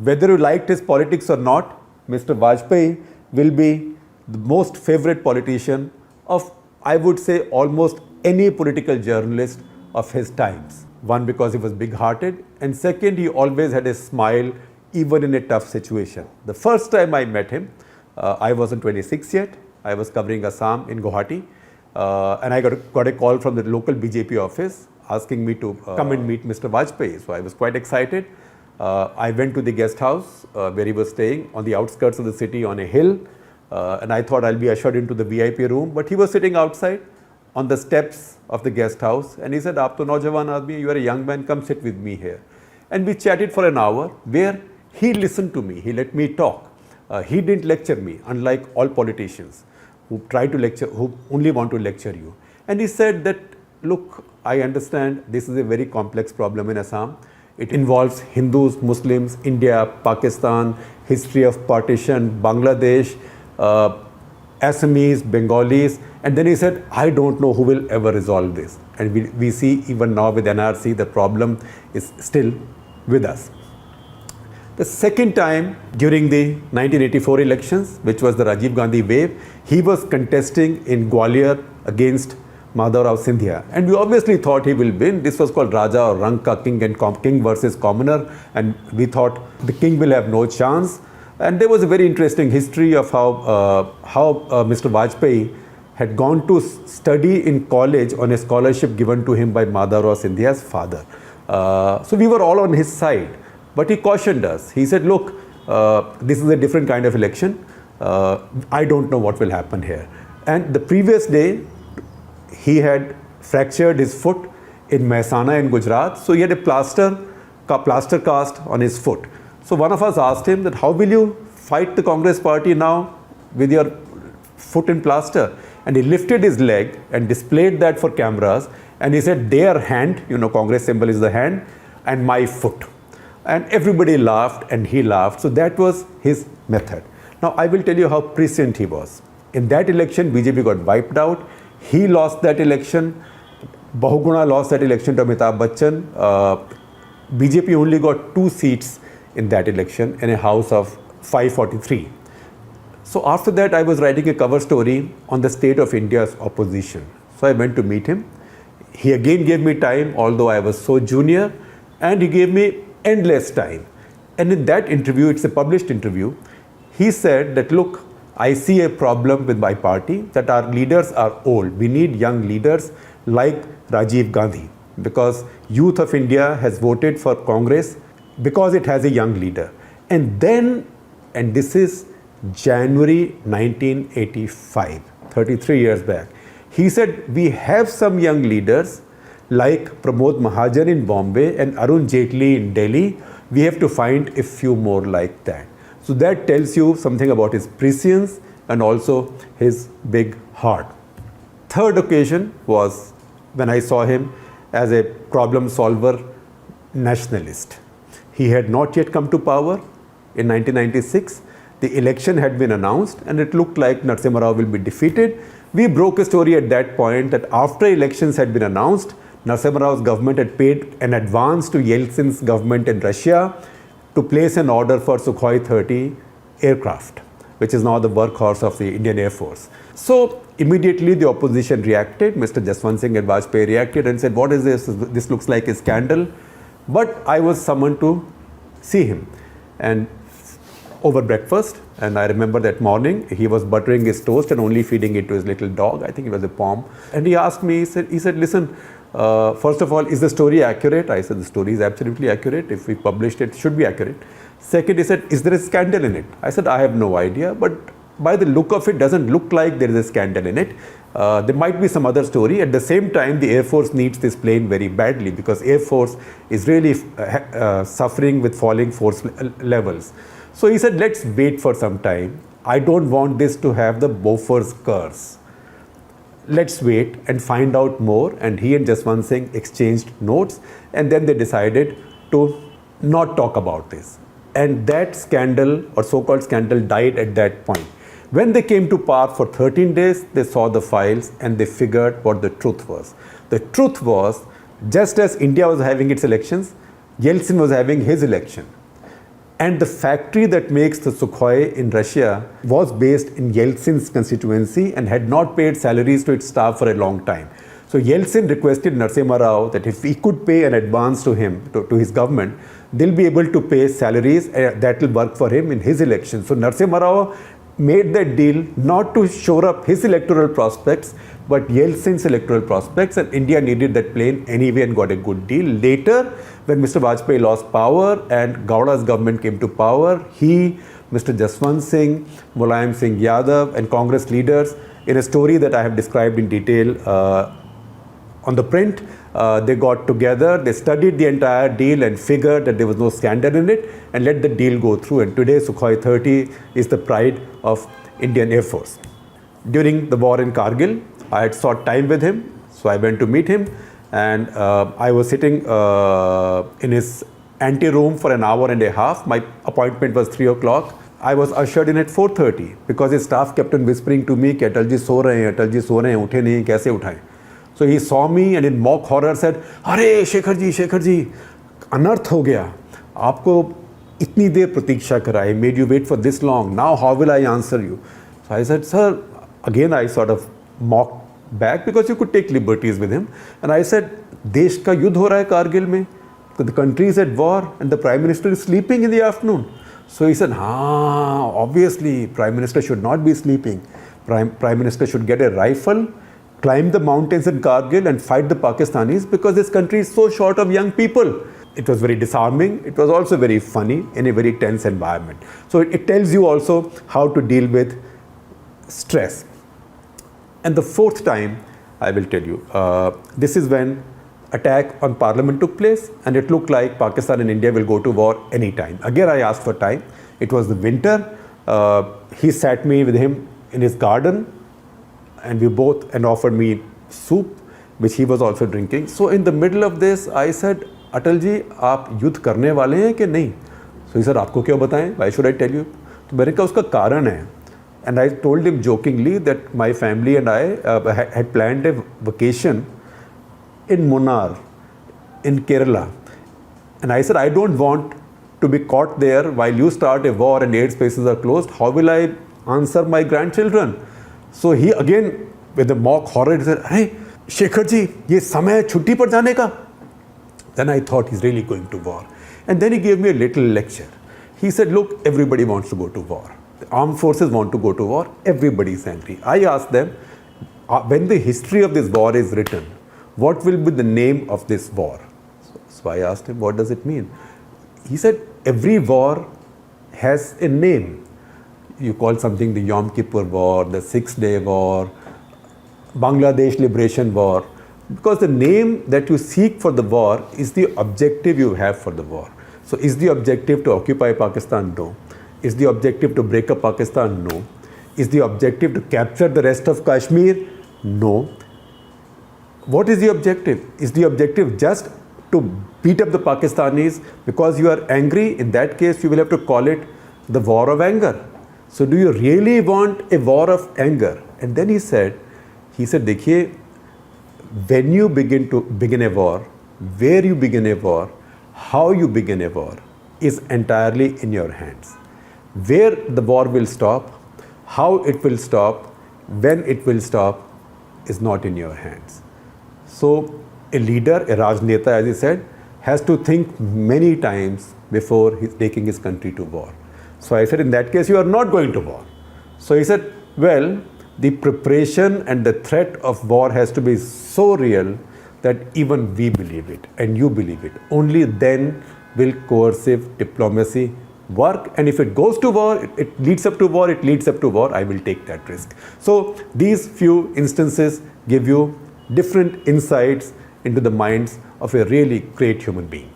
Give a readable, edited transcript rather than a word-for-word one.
Whether you liked his politics or not, Mr. Vajpayee will be the most favorite politician of, I would say, almost any political journalist of his times. One, because he was big-hearted, and second, he always had a smile even in a tough situation. The first time I met him, I wasn't 26 yet. I was covering Assam in Guwahati, and I got a call from the local BJP office asking me to come and meet Mr. Vajpayee. So I was quite excited. I went to the guest house where he was staying on the outskirts of the city on a hill, and I thought I'll be ushered into the VIP room, but he was sitting outside on the steps of the guest house, and he said, "Aap to naujawan aadmi, you are a young man, come sit with me here." And we chatted for an hour where he listened to me, he let me talk. He didn't lecture me, unlike all politicians who try to lecture, who only want to lecture you. And he said that, look, I understand this is a very complex problem in Assam. It involves Hindus, Muslims, India, Pakistan, history of partition, Bangladesh, Assamese, Bengalis. And then he said, I don't know who will ever resolve this. And we see even now with NRC, the problem is still with us. The second time during the 1984 elections, which was the Rajiv Gandhi wave, he was contesting in Gwalior against Madhavrao Sindhia. And we obviously thought he will win. This was called Raja or Ranka, king and king versus commoner. And we thought the king will have no chance. And there was a very interesting history of how Mr. Vajpayee had gone to study in college on a scholarship given to him by Madhavrao Sindhia's father. So we were all on his side. But he cautioned us. He said, look, this is a different kind of election. I don't know what will happen here. And the previous day, he had fractured his foot in Mehsana in Gujarat. So he had a plaster cast on his foot. So one of us asked him that, how will you fight the Congress party now with your foot in plaster? And he lifted his leg and displayed that for cameras. And he said, their hand, you know, Congress symbol is the hand, and my foot. And everybody laughed and he laughed. So that was his method. Now I will tell you how prescient he was. In that election, BJP got wiped out. He lost that election. Bahuguna lost that election to Amitabh Bachchan. BJP only got 2 seats in that election in a house of 543. So after that, I was writing a cover story on the state of India's opposition. So I went to meet him. He again gave me time, although I was so junior, and he gave me endless time. And in that interview, it's a published interview, he said that, look, I see a problem with my party, that our leaders are old. We need young leaders like Rajiv Gandhi, because youth of India has voted for Congress because it has a young leader. And then, and this is January 1985, 33 years back, he said, we have some young leaders like Pramod Mahajan in Bombay and Arun Jaitley in Delhi. We have to find a few more like that. So that tells you something about his prescience and also his big heart. Third occasion was when I saw him as a problem solver nationalist. He had not yet come to power in 1996. The election had been announced and it looked like Narasimha Rao will be defeated. We broke a story at that point that after elections had been announced, Narasimha Rao's government had paid an advance to Yeltsin's government in Russia to place an order for Sukhoi 30 aircraft, which is now the workhorse of the Indian Air Force. So immediately the opposition reacted. Mr. Jaswant Singh and Vajpayee reacted and said, what is this? This looks like a scandal. But I was summoned to see him and over breakfast. And I remember that morning, he was buttering his toast and only feeding it to his little dog. I think it was a pom. And he asked me, he said, listen, first of all, is the story accurate? I said, the story is absolutely accurate. If we published it, it should be accurate. Second, he said, is there a scandal in it? I said, I have no idea, but by the look of it, doesn't look like there is a scandal in it. There might be some other story. At the same time, the Air Force needs this plane very badly because Air Force is really suffering with falling force levels. So he said, let's wait for some time. I don't want this to have the Bofors curse. Let's wait and find out more. And he and Jaswant Singh exchanged notes, and then they decided to not talk about this. And that scandal or so-called scandal died at that point. When they came to power for 13 days, they saw the files and they figured what the truth was. The truth was, just as India was having its elections, Yeltsin was having his election. And the factory that makes the Sukhoi in Russia was based in Yeltsin's constituency and had not paid salaries to its staff for a long time. So Yeltsin requested Narasimha Rao that if he could pay an advance to him, to his government, they'll be able to pay salaries that will work for him in his election. So Narasimha Rao made that deal not to shore up his electoral prospects, but Yeltsin's electoral prospects, and India needed that plane anyway and got a good deal. Later, when Mr. Vajpayee lost power and Gowda's government came to power, he, Mr. Jaswant Singh, Mulayam Singh Yadav and Congress leaders, in a story that I have described in detail on the print, they got together, they studied the entire deal and figured that there was no scandal in it and let the deal go through. And today Sukhoi 30 is the pride of Indian Air Force. During the war in Kargil, I had sought time with him, so I went to meet him, and I was sitting in his ante-room for an hour and a half. My appointment was 3 o'clock. I was ushered in at 4:30 because his staff kept on whispering to me, Atal ji so rahe hain, Atal ji so rahe hain, uthe nahi, kaise uthaye? So he saw me and in mock horror said, "Arey Shekhar ji, anarth ho gaya. Aapko itni der pratiksha karayi, made you wait for this long. Now how will I answer you?" So I said, "Sir," again I sort of mocked back because you could take liberties with him. And I said, "Desh ka yudh ho raha hai Kargil mein. The country is at war and the Prime Minister is sleeping in the afternoon." So he said, obviously Prime Minister should not be sleeping. Prime Minister should get a rifle, climb the mountains in Kargil and fight the Pakistanis because this country is so short of young people. It was very disarming. It was also very funny in a very tense environment. So it tells you also how to deal with stress. And the fourth time, I will tell you, this is when attack on Parliament took place and it looked like Pakistan and India will go to war anytime. Again, I asked for time. It was the winter. He sat me with him in his garden and offered me soup, which he was also drinking. So in the middle of this, I said, "Atal ji, आप युद्ध करने वाले हैं कि नहीं?" So he said, "आपको क्यों बताएं? Why should I tell you?" तो मैंने कहा उसका कारण है. And I told him jokingly that my family and I had planned a vacation in Munnar, in Kerala. And I said, "I don't want to be caught there while you start a war and aid spaces are closed. How will I answer my grandchildren?" So he again, with a mock horror, said, "Hey, Shekhar ji, ye samay hai chutti par jaane ka." Then I thought he's really going to war. And then he gave me a little lecture. He said, "Look, everybody wants to go to war. The armed forces want to go to war. Everybody is angry." I asked them, when the history of this war is written, what will be the name of this war? So I asked him, "What does it mean?" He said, "Every war has a name. You call something the Yom Kippur War, the 6-Day War, Bangladesh Liberation War, because the name that you seek for the war is the objective you have for the war. So is the objective to occupy Pakistan? No. Is the objective to break up Pakistan? No. Is the objective to capture the rest of Kashmir? No. What is the objective? Is the objective just to beat up the Pakistanis because you are angry? In that case, you will have to call it the war of anger. So do you really want a war of anger? And then he said, "Dekhiye, when you begin a war, where you begin a war, how you begin a war is entirely in your hands. Where the war will stop, how it will stop, when it will stop is not in your hands." So a leader, a Rajneta, as he said, has to think many times before he's taking his country to war. So I said, "In that case, you are not going to war." So he said, "Well, the preparation and the threat of war has to be so real that even we believe it and you believe it. Only then will coercive diplomacy work. And if it goes to war, it leads up to war, it leads up to war, I will take that risk." So these few instances give you different insights into the minds of a really great human being.